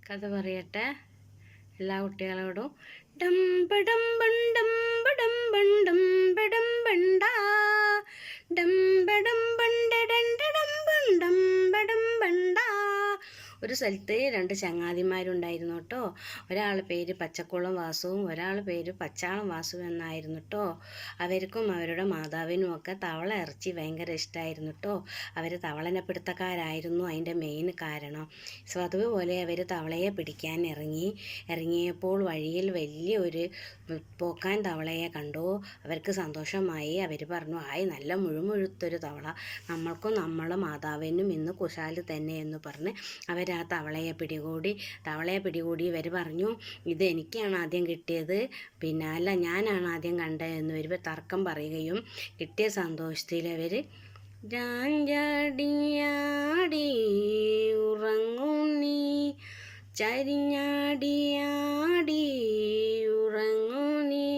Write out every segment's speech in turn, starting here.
കഥ പറയട്ടെ എല്ലാ കുട്ടികളോടും. ഡംബടം ബണ്ടം ബടം ബണ്ടം ബടം ബണ്ടാ ഡംബടം ബണ്ടടണ്ടടം ബണ്ടം ബടം ബണ്ടാ. ഒരു സ്ഥലത്ത് രണ്ട് ചങ്ങാതിമാരുണ്ടായിരുന്നു കേട്ടോ. ഒരാൾ പേര് പച്ചക്കുളം വാസുവും ഒരാൾ പേര് പച്ചാളം വാസു എന്നായിരുന്നു കേട്ടോ. അവർക്കും അവരുടെ മാതാവിനും ഒക്കെ തവള ഇറച്ചി ഭയങ്കര ഇഷ്ടമായിരുന്നു കേട്ടോ. അവർ തവളനെ പിടുത്തക്കാരായിരുന്നു അതിൻ്റെ മെയിൻ കാരണം. സോ അതുപോലെ അവർ തവളയെ പിടിക്കാൻ ഇറങ്ങിയപ്പോൾ വഴിയിൽ വലിയൊരു പോക്കാൻ തവളയെ കണ്ടു. അവർക്ക് സന്തോഷമായി. അവർ പറഞ്ഞു, ആയി നല്ല മുഴുമുഴുത്തൊരു തവള, നമ്മൾക്കും നമ്മളെ മാതാവിനും ഇന്ന് കുശാല് തന്നെ എന്ന് പറഞ്ഞ് അവർ ആ തവളയെ പിടികൂടി ഇവർ പറഞ്ഞു, ഇത് എനിക്കാണ് ആദ്യം കിട്ടിയത്, പിന്നെ അല്ല ഞാനാണ് ആദ്യം കണ്ടതെന്ന് ഇവർ തർക്കം പറയുകയും കിട്ടിയ സന്തോഷത്തിൽ അവർ ചാഞ്ചാടിയാടി ഉറങ്ങുന്നീ ചരിഞ്ഞാടിയാടി ഉറങ്ങുന്നീ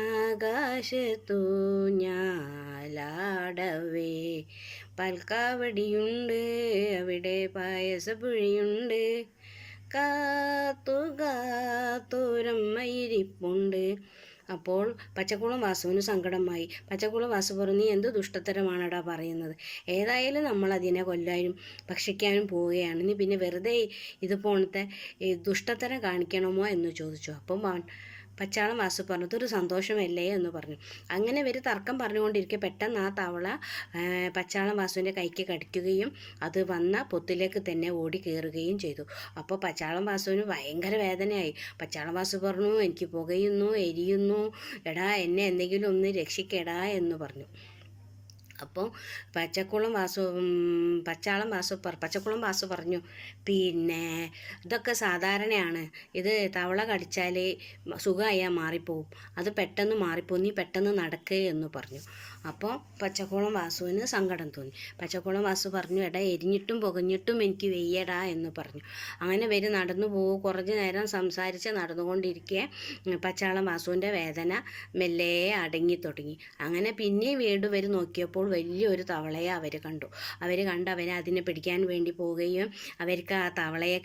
ആകാശത്തു ഞാലാടവേ പൽക്കാവടിയുണ്ട് അവിടെ പായസപ്പുഴയുണ്ട് കാത്തുരമ്മയിരിപ്പുണ്ട്. അപ്പോൾ പച്ചക്കുളം വാസുവിന് സങ്കടമായി. പച്ചക്കുളം വാസു പറഞ്ഞു, നീ എന്ത് ദുഷ്ടത്തരമാണടാ പറയുന്നത്? ഏതായാലും നമ്മൾ അതിനെ കൊല്ലാനും ഭക്ഷിക്കാനും പോവുകയാണ്, നീ പിന്നെ വെറുതെ ഇതുപോലത്തെ ദുഷ്ടത്തരം കാണിക്കണമോ എന്ന് ചോദിച്ചു. അപ്പം പച്ചാളം വാസു പറഞ്ഞു, ഇതൊരു സന്തോഷമല്ലേ എന്ന് പറഞ്ഞു. അങ്ങനെ ഇവർ തർക്കം പറഞ്ഞുകൊണ്ടിരിക്കെ പെട്ടെന്ന് ആ തവള പച്ചാളം വാസുവിൻ്റെ കൈക്ക് കടിക്കുകയും അത് വന്ന പൊത്തിലേക്ക് തന്നെ ഓടി കയറുകയും ചെയ്തു. അപ്പോൾ പച്ചാളം വാസുവിന് ഭയങ്കര വേദനയായി. പച്ചാളം വാസു പറഞ്ഞു, എനിക്ക് പുകയുന്നു, എരിയുന്നു, എടാ എന്നെ എന്തെങ്കിലും ഒന്ന് രക്ഷിക്കടാ എന്ന് പറഞ്ഞു. അപ്പോൾ പച്ചക്കുളം വാസു പറഞ്ഞു, പിന്നെ ഇതൊക്കെ സാധാരണയാണ്, ഇത് തവള കടിച്ചാൽ സുഖമായാൽ മാറിപ്പോവും, അത് പെട്ടെന്ന് മാറിപ്പോവും, നീ പെട്ടെന്ന് നടക്കുക എന്ന് പറഞ്ഞു. അപ്പോൾ പച്ചക്കുളം വാസുവിന് സങ്കടം തോന്നി. പച്ചക്കുളം വാസു പറഞ്ഞു, എടാ എരിഞ്ഞിട്ടും പുകഞ്ഞിട്ടും എനിക്ക് വെയ്യടാ എന്ന് പറഞ്ഞു. അങ്ങനെ നടന്നു പോകും. കുറച്ച് നേരം സംസാരിച്ച് നടന്നുകൊണ്ടിരിക്കെ പച്ചാളം വാസുവിൻ്റെ വേദന മെല്ലെ അടങ്ങി തുടങ്ങി. അങ്ങനെ പിന്നെ വീണ്ടും നോക്കിയപ്പോൾ വലിയൊരു തവളയെ അവർ കണ്ട് അവനെ അതിനെ പിടിക്കാൻ വേണ്ടി പോവുകയും അവർക്ക് ആ തവളയെ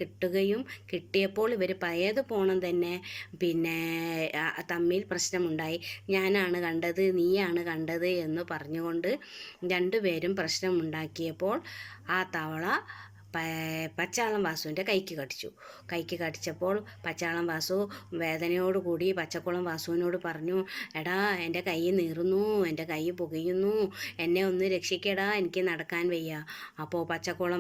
കിട്ടിയപ്പോൾ ഇവർ പഴയത് പോണം തന്നെ പിന്നെ തമ്മിൽ പ്രശ്നമുണ്ടായി. ഞാനാണ് കണ്ടത്, നീയാണ് കണ്ടത് എന്ന് പറഞ്ഞുകൊണ്ട് രണ്ടുപേരും പ്രശ്നമുണ്ടാക്കിയപ്പോൾ ആ തവള പച്ചാളം വാസുവിൻ്റെ കൈക്ക് കടിച്ചപ്പോൾ പച്ചാളം വാസു വേദനയോടുകൂടി പച്ചക്കുളം വാസുവിനോട് പറഞ്ഞു, എടാ എൻ്റെ കൈ നീറുന്നു, എൻ്റെ കൈ പുകയുന്നു, എന്നെ ഒന്ന് രക്ഷിക്കടാ, എനിക്ക് നടക്കാൻ വയ്യ. അപ്പോൾ പച്ചക്കുളം